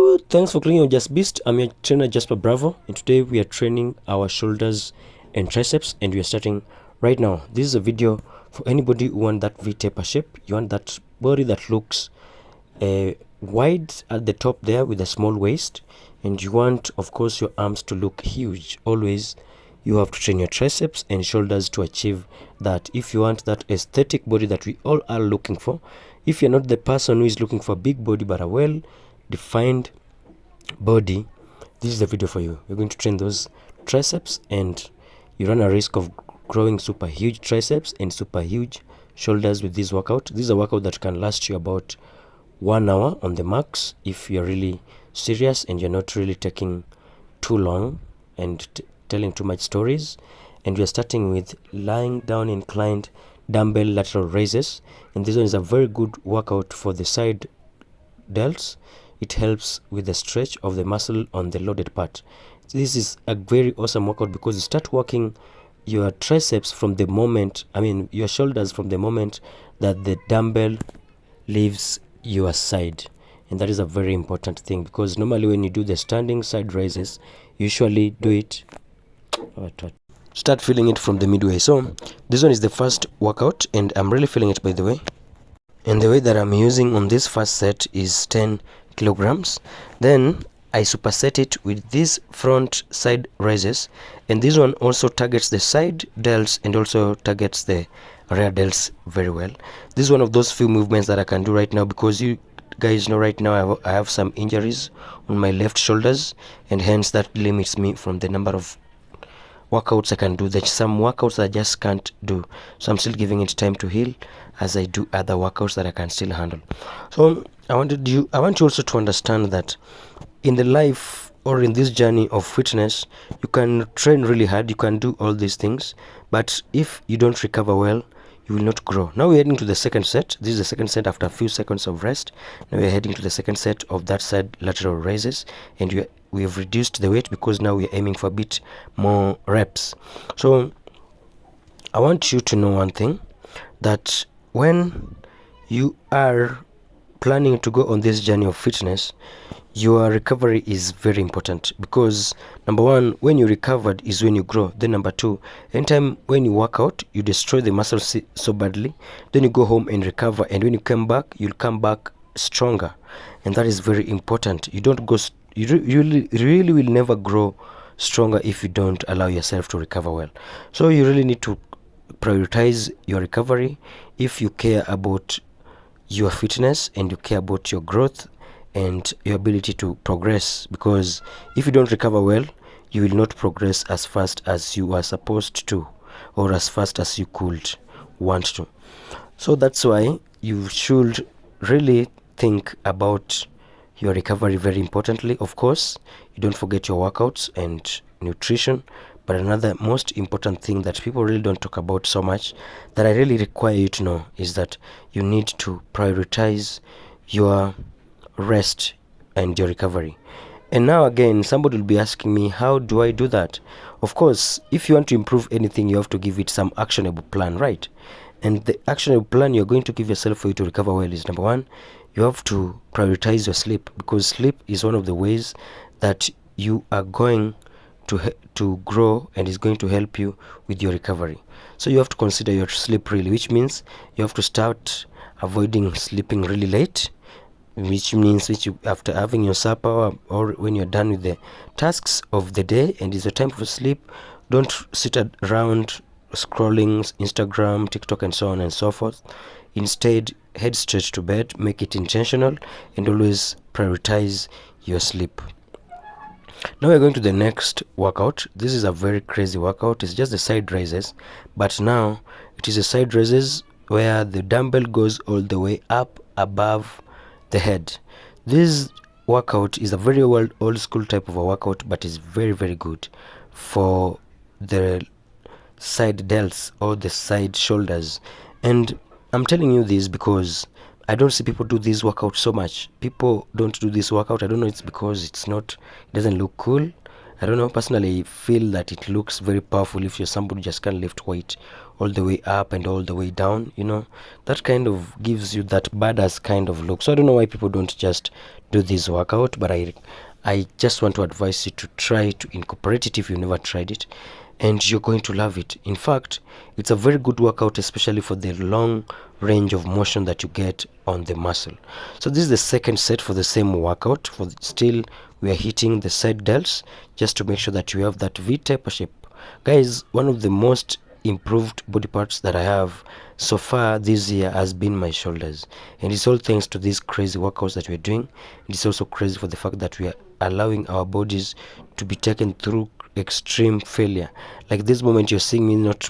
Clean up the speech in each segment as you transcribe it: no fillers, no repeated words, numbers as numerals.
Hello, thanks for clicking on Just Beast. I'm your trainer Jasper Bravo, and today we are training our shoulders and triceps, and we are starting right now. This is a video for anybody who want that V-taper shape. You want that body that looks wide at the top there with a small waist, and you want, of course, your arms to look huge. Always you have to train your triceps and shoulders to achieve that. If you want that aesthetic body that we all are looking for, if you're not the person who is looking for a big body but a well defined body, this is the video for you. You're going to train those triceps, and you run a risk of growing super huge triceps and super huge shoulders with this workout. This is a workout that can last you about 1 hour on the max if you're really serious and you're not really taking too long and telling too much stories. And we're starting with lying down inclined dumbbell lateral raises, and this one is a very good workout for the side delts. It helps with the stretch of the muscle on the loaded part. This is a very awesome workout because you start working your triceps from the moment, your shoulders from the moment that the dumbbell leaves your side. And that is a very important thing, because normally when you do the standing side raises, you usually do it, start feeling it from the midway. So this one is the first workout, and I'm really feeling it, by the way. And the weight that I'm using on this first set is 10 kilograms. Then I superset it with these front side raises, and this one also targets the side delts and also targets the rear delts very well. This is one of those few movements that I can do right now, because you guys know right now I have some injuries on my left shoulders, and hence that limits me from the number of workouts I can do. There's some workouts I just can't do, so I'm still giving it time to heal as I do other workouts that I can still handle. So I want you also to understand that in the life or in this journey of fitness, you can train really hard, you can do all these things, but if you don't recover well, you will not grow. Now we're heading to the second set. This is the second set after a few seconds of rest. Now we're heading to the second set of that side lateral raises, and we have reduced the weight because now we're aiming for a bit more reps. So I want you to know one thing, that when you are planning to go on this journey of fitness, your recovery is very important, because number one, when you recovered is when you grow. Then number two, anytime when you work out, you destroy the muscles so badly, then you go home and recover, and when you come back, you'll come back stronger, and that is very important. You don't go you really will never grow stronger if you don't allow yourself to recover well. So you really need to prioritize your recovery if you care about your fitness and you care about your growth and your ability to progress, because if you don't recover well, you will not progress as fast as you are supposed to, or as fast as you could want to. So that's why you should really think about your recovery very importantly. Of course, you don't forget your workouts and nutrition, but another most important thing that people really don't talk about so much, that I really require you to know, is that you need to prioritize your rest and your recovery. And now again, somebody will be asking me, how do I do that? Of course, if you want to improve anything, you have to give it some actionable plan, right? And the actionable plan you're going to give yourself for you to recover well is, number one, you have to prioritize your sleep, because sleep is one of the ways that you are going to grow and is going to help you with your recovery. So you have to consider your sleep really, which means you have to start avoiding sleeping really late, which means after having your supper or when you're done with the tasks of the day and it's your time for sleep, don't sit around scrolling Instagram, TikTok, and so on and so forth. Instead, head straight to bed, make it intentional, and always prioritize your sleep. Now we're going to the next workout. This is a very crazy workout. It's just the side raises, but now it is a side raises where the dumbbell goes all the way up above the head. This workout is a very old school type of a workout, but is very, very good for the side delts or the side shoulders. And I'm telling you this because I don't see people do this workout so much. People don't do this workout. I don't know, it's because it doesn't look cool. I don't know, personally I feel that it looks very powerful if you're somebody who just can't lift weight all the way up and all the way down, you know. That kind of gives you that badass kind of look. So I don't know why people don't just do this workout, but I just want to advise you to try to incorporate it if you've never tried it, and you're going to love it. In fact, it's a very good workout, especially for the long range of motion that you get on the muscle. So this is the second set for the same workout. Still we are hitting the side delts just to make sure that you have that V-taper shape. Guys, one of the most improved body parts that I have so far this year has been my shoulders, and it's all thanks to these crazy workouts that we're doing. It's also crazy for the fact that we are allowing our bodies to be taken through extreme failure. Like this moment you're seeing me not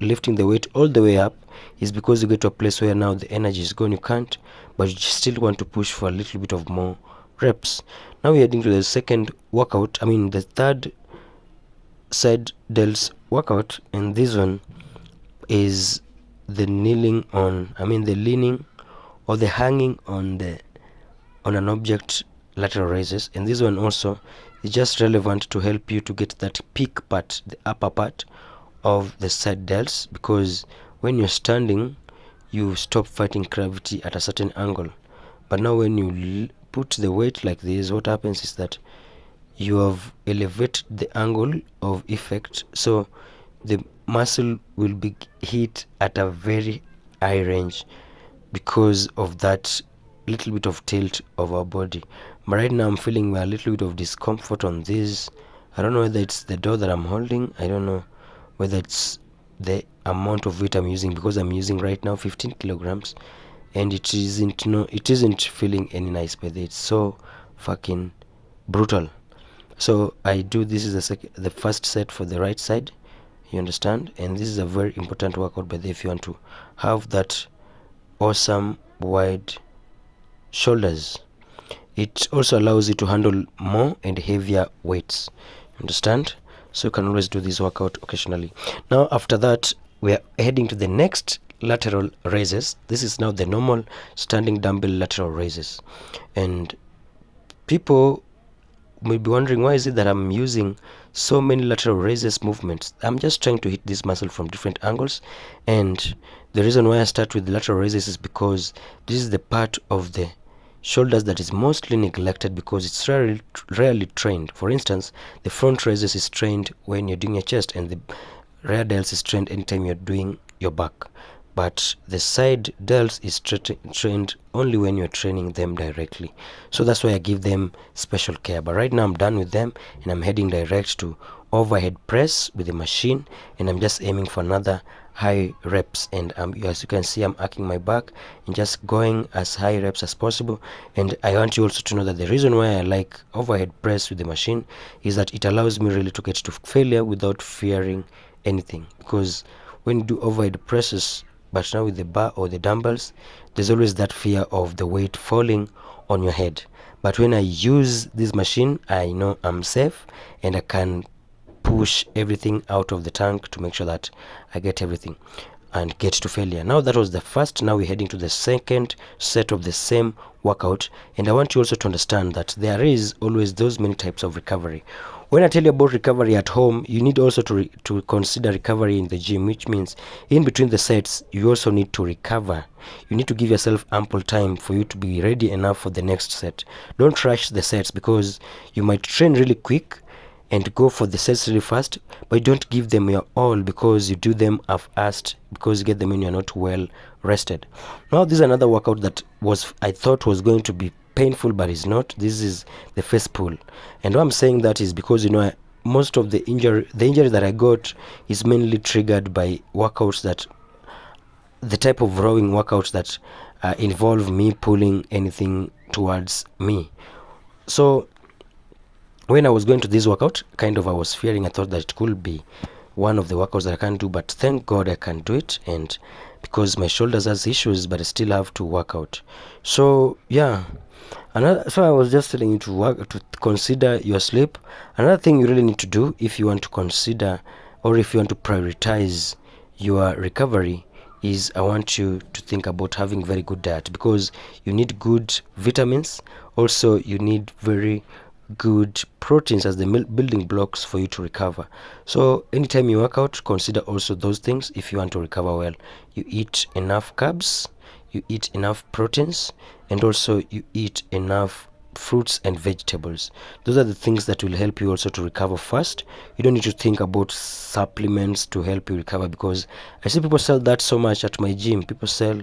lifting the weight all the way up is because you get to a place where now the energy is gone, you can't, but you still want to push for a little bit of more reps. Now we're heading to the second workout, the third side delts workout, and this one is the kneeling on, the leaning or the hanging on an object lateral raises. And this one also is just relevant to help you to get that peak part, the upper part of the side delts, because when you're standing you stop fighting gravity at a certain angle, but now when you put the weight like this, what happens is that you have elevated the angle of effect, so the muscle will be hit at a very high range because of that little bit of tilt of our body. But right now I'm feeling a little bit of discomfort on this. I don't know whether it's the door that I'm holding, I don't know whether it's the amount of weight I'm using, because I'm using right now 15 kilograms and it isn't feeling any nice, but it's so fucking brutal. So I do, this is the first set for the right side, you understand, and this is a very important workout. But if you want to have that awesome wide shoulders, it also allows you to handle more and heavier weights, you understand. So you can always do this workout occasionally. Now after that we are heading to the next lateral raises. This is now the normal standing dumbbell lateral raises, and people may be wondering, why is it that I'm using so many lateral raises movements? I'm just trying to hit this muscle from different angles, and the reason why I start with the lateral raises is because this is the part of the shoulders that is mostly neglected because it's rarely trained. For instance, the front raises is trained when you're doing your chest, and the rear delts is trained anytime you're doing your back, but the side delts is trained only when you're training them directly. So that's why I give them special care. But right now I'm done with them and I'm heading direct to overhead press with the machine, and I'm just aiming for another high reps, and as you can see, I'm arcing my back and just going as high reps as possible. And I want you also to know that the reason why I like overhead press with the machine is that it allows me really to get to failure without fearing anything, because when you do overhead presses, but now with the bar or the dumbbells, there's always that fear of the weight falling on your head. But when I use this machine, I know I'm safe and I can push everything out of the tank to make sure that I get everything and get to failure. Now that was the first. Now we're heading to the second set of the same workout, and I want you also to understand that there is always those many types of recovery. When I tell you about recovery at home, you need also to consider recovery in the gym, which means in between the sets you also need to recover. You need to give yourself ample time for you to be ready enough for the next set. Don't rush the sets, because you might train really quick and go for the sets really fast, but you don't give them your all because you do them half-assed, because you get them when you're not well rested. Now this is another workout that I thought was going to be painful, but it's not. This is the face pull, and why I'm saying that is because most of the injury that I got is mainly triggered by workouts, that the type of rowing workouts that involve me pulling anything towards me. So when I was going to this workout, I was fearing. I thought that it could be one of the workouts that I can't do, but thank God I can do it, and because my shoulders has issues, but I still have to work out. So yeah, so I was just telling you to consider your sleep. Another thing you really need to do if you want to consider, or if you want to prioritize your recovery, is I want you to think about having very good diet, because you need good vitamins. Also you need very good proteins as the building blocks for you to recover. So anytime you work out, consider also those things. If you want to recover well, you eat enough carbs, you eat enough proteins, and also you eat enough fruits and vegetables. Those are the things that will help you also to recover fast. You don't need to think about supplements to help you recover, because I see people sell that so much at my gym. People sell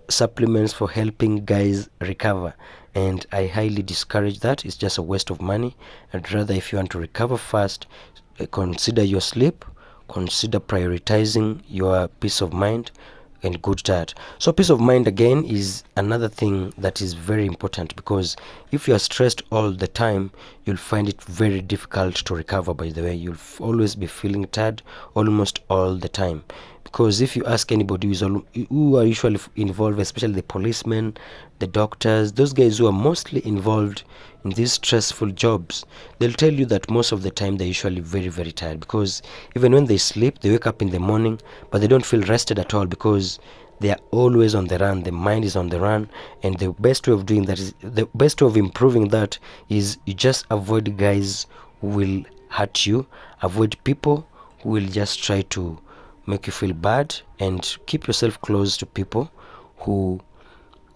supplements for helping guys recover, and I highly discourage that. It's just a waste of money. I'd rather, if you want to recover fast, consider your sleep, consider prioritizing your peace of mind and good diet. So peace of mind again is another thing that is very important, because if you are stressed all the time, you'll find it very difficult to recover. By the way, you'll always be feeling tired almost all the time, because if you ask anybody who are usually involved, especially the policemen, the doctors, those guys who are mostly involved in these stressful jobs, they'll tell you that most of the time they're usually very, very tired, because even when they sleep, they wake up in the morning, but they don't feel rested at all, because they are always on the run. The mind is on the run, and the best way of doing that is, the best way of improving that is, you just avoid guys who will hurt you, avoid people who will just try to make you feel bad, and keep yourself close to people who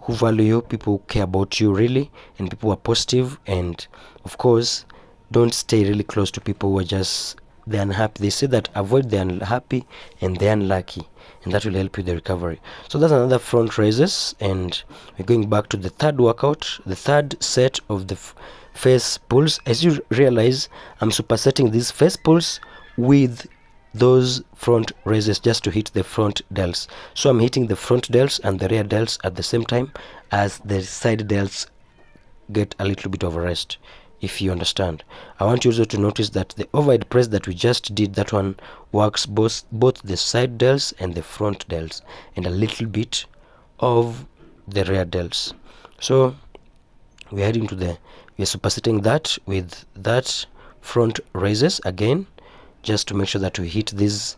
value you, people who care about you really, and people who are positive. And of course, don't stay really close to people who are just the unhappy. They say that avoid the unhappy and the unlucky, and that will help you the recovery. So that's another front raises, and we're going back to the third workout, the third set of the face pulls. As you realize, I'm supersetting these face pulls with those front raises just to hit the front delts. So I'm hitting the front delts and the rear delts at the same time, as the side delts get a little bit of a rest, if you understand. I want you also to notice that the overhead press that we just did, that one works both the side delts and the front delts, and a little bit of the rear delts. So we're heading to we're supersetting that with that front raises again, just to make sure that we hit these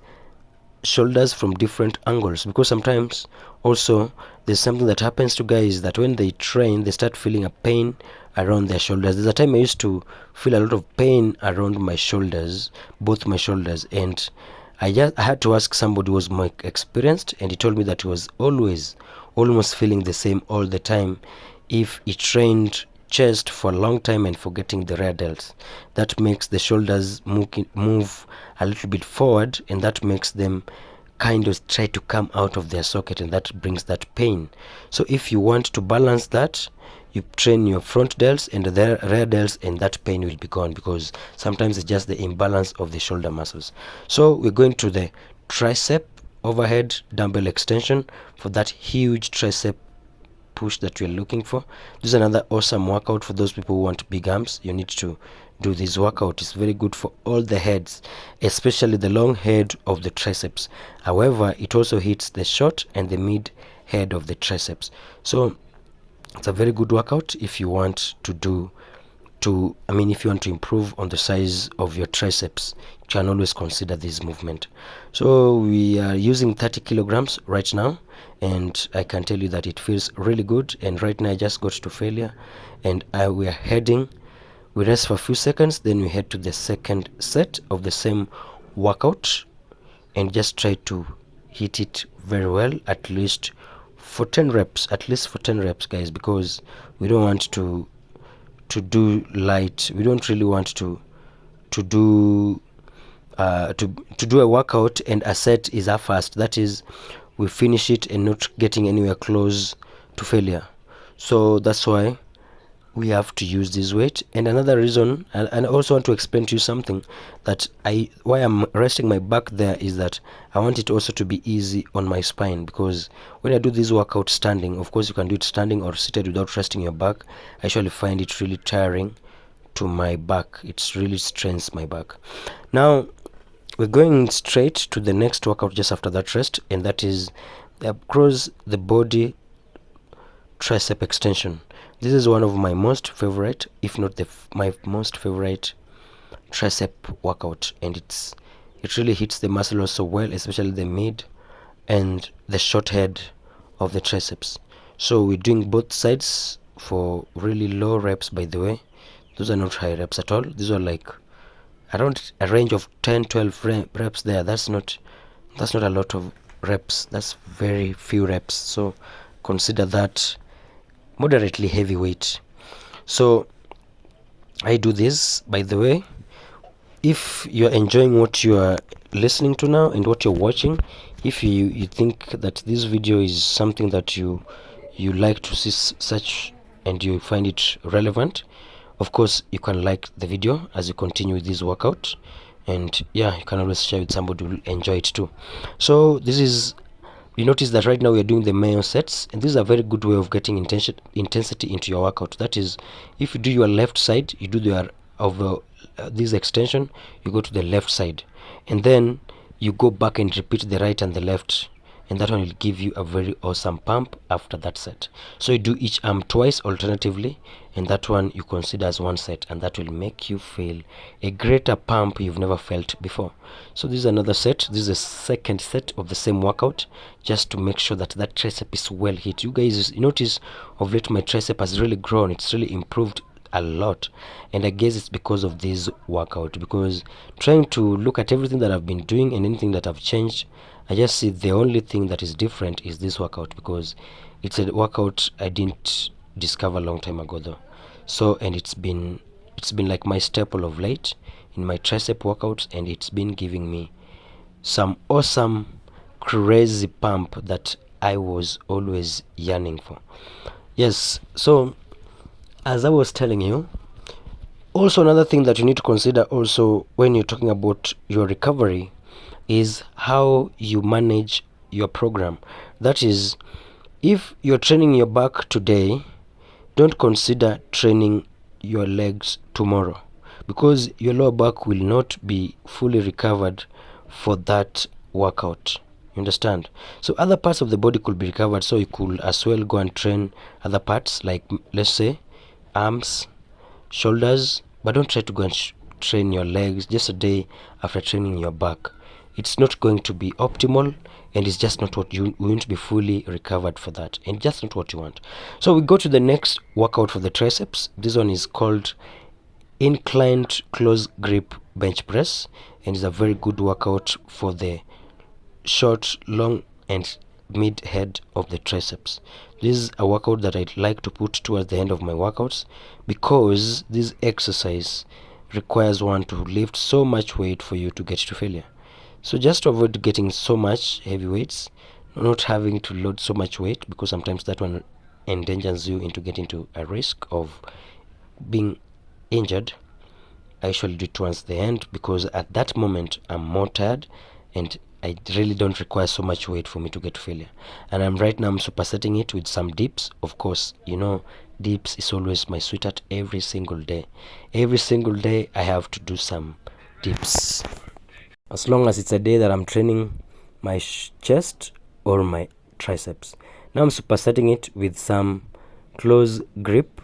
shoulders from different angles, because sometimes also there's something that happens to guys, that when they train, they start feeling a pain around their shoulders. There's a time I used to feel a lot of pain around my shoulders, both my shoulders, and I had to ask somebody who was more experienced, and he told me that he was almost feeling the same all the time if he trained chest for a long time and forgetting the rear delts. That makes the shoulders move a little bit forward, and that makes them kind of try to come out of their socket, and that brings that pain. So if you want to balance that, you train your front delts and the rear delts, and that pain will be gone, because sometimes it's just the imbalance of the shoulder muscles. So we're going to the tricep overhead dumbbell extension for that huge tricep push that you're looking for. This is another awesome workout for those people who want big arms. You need to do this workout. It's very good for all the heads, especially the long head of the triceps. However, it also hits the short and the mid head of the triceps. So it's a very good workout if you want if you want to improve on the size of your triceps. You can always consider this movement. So we are using 30 kilograms right now, and I can tell you that it feels really good. And right now I just got to failure, and we are heading, we rest for a few seconds, then we head to the second set of the same workout, and just try to hit it very well, at least for 10 reps, guys, because we don't want to do light. We don't really want to do a workout and a set is our fast, that is, we finish it and not getting anywhere close to failure. So that's why we have to use this weight. And another reason, and I also want to explain to you something, that why I'm resting my back there, is that I want it also to be easy on my spine, because when I do this workout standing, of course you can do it standing or seated without resting your back, I actually find it really tiring to my back. It really strains my back. Now we're going straight to the next workout just after that rest, and that is across the body tricep extension. This is one of my most favorite, if not my most favorite tricep workout, and it really hits the muscle also well, especially the mid and the short head of the triceps. So we're doing both sides for really low reps, by the way. Those are not high reps at all. These are like around a range of 10-12 reps there. That's not a lot of reps. That's very few reps. So consider that moderately heavy weight. So I do this, by the way. If you're enjoying what you are listening to now and what you're watching, if you think that this video is something that you like to see such and you find it relevant, of course you can like the video as you continue with this workout, and yeah, you can always share with somebody who will enjoy it too. So this is, you notice that right now we are doing the mayo sets, and this is a very good way of getting intensity into your workout. That is, if you do your left side, you do your of this extension, you go to the left side, and then you go back and repeat the right and the left, and that one will give you a very awesome pump after that set. So you do each arm twice alternatively, and that one you consider as one set, and that will make you feel a greater pump you've never felt before. So this is another set. This is the second set of the same workout, just to make sure that that tricep is well hit. You guys notice of late my tricep has really grown. It's really improved a lot, and I guess it's because of this workout, because trying to look at everything that I've been doing and anything that I've changed, I just see the only thing that is different is this workout, because it's a workout I didn't discover a long time ago though. So, and it's been like my staple of late in my tricep workouts, and it's been giving me some awesome crazy pump that I was always yearning for. Yes, so as I was telling you, also another thing that you need to consider also when you're talking about your recovery is how you manage your program. That is, if you're training your back today, don't consider training your legs tomorrow, because your lower back will not be fully recovered for that workout. You understand? So other parts of the body could be recovered, so you could as well go and train other parts, like let's say arms, shoulders, but don't try to go and train your legs just a day after training your back. It's not going to be optimal, and it's just not what you won't be fully recovered for that, and just not what you want. So we go to the next workout for the triceps. This one is called inclined close grip bench press, and is a very good workout for the short, long, and mid head of the triceps. This is a workout that I'd like to put towards the end of my workouts, because this exercise requires one to lift so much weight for you to get to failure. So just to avoid getting so much heavy weights, not having to load so much weight, because sometimes that one endangers you into getting to a risk of being injured, I usually do it towards the end, because at that moment I'm more tired and I really don't require so much weight for me to get to failure. And I'm supersetting it with some dips. Of course, you know, dips is always my sweetheart every single day. Every single day I have to do some dips, as long as it's a day that I'm training my chest or my triceps. Now I'm supersetting it with some close grip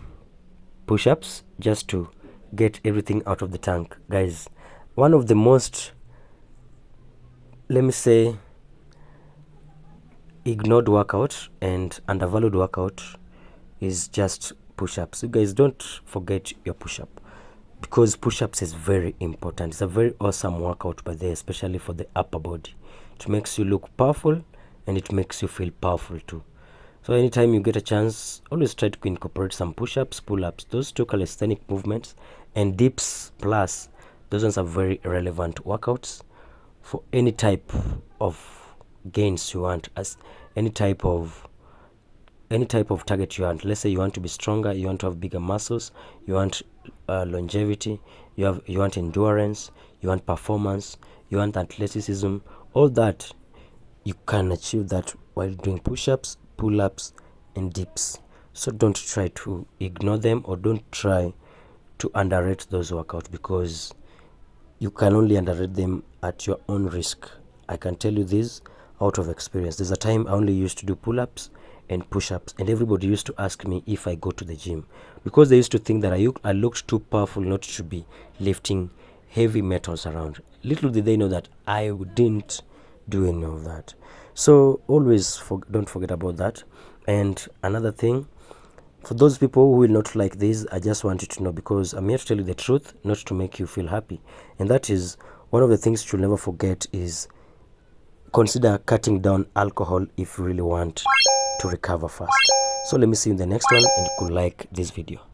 push-ups, just to get everything out of the tank. Guys, one of the most, let me say, ignored workout and undervalued workout is just push-ups. You guys, don't forget your push-up, because push-ups is very important. It's a very awesome workout by there, especially for the upper body. It makes you look powerful, and it makes you feel powerful too. So anytime you get a chance, always try to incorporate some push-ups, pull-ups, those two calisthenic movements, and dips plus. Those ones are very relevant workouts for any type of gains you want, as any type of target you want. Let's say you want to be stronger, you want to have bigger muscles, you want longevity, you want endurance, you want performance, you want athleticism. All that you can achieve that while doing push-ups, pull-ups, and dips. So don't try to ignore them, or don't try to underrate those workouts, because you can only underrate them at your own risk. I can tell you this out of experience. There's a time I only used to do pull-ups and push-ups, and everybody used to ask me if I go to the gym, because they used to think that I looked too powerful not to be lifting heavy metals around. Little did they know that I didn't do any of that. So always don't forget about that. And another thing, For those people who will not like this, I just want you to know, because I'm here to tell you the truth, not to make you feel happy. And that is one of the things you'll never forget is consider cutting down alcohol if you really want to recover fast. So let me see you in the next one, and you could like this video.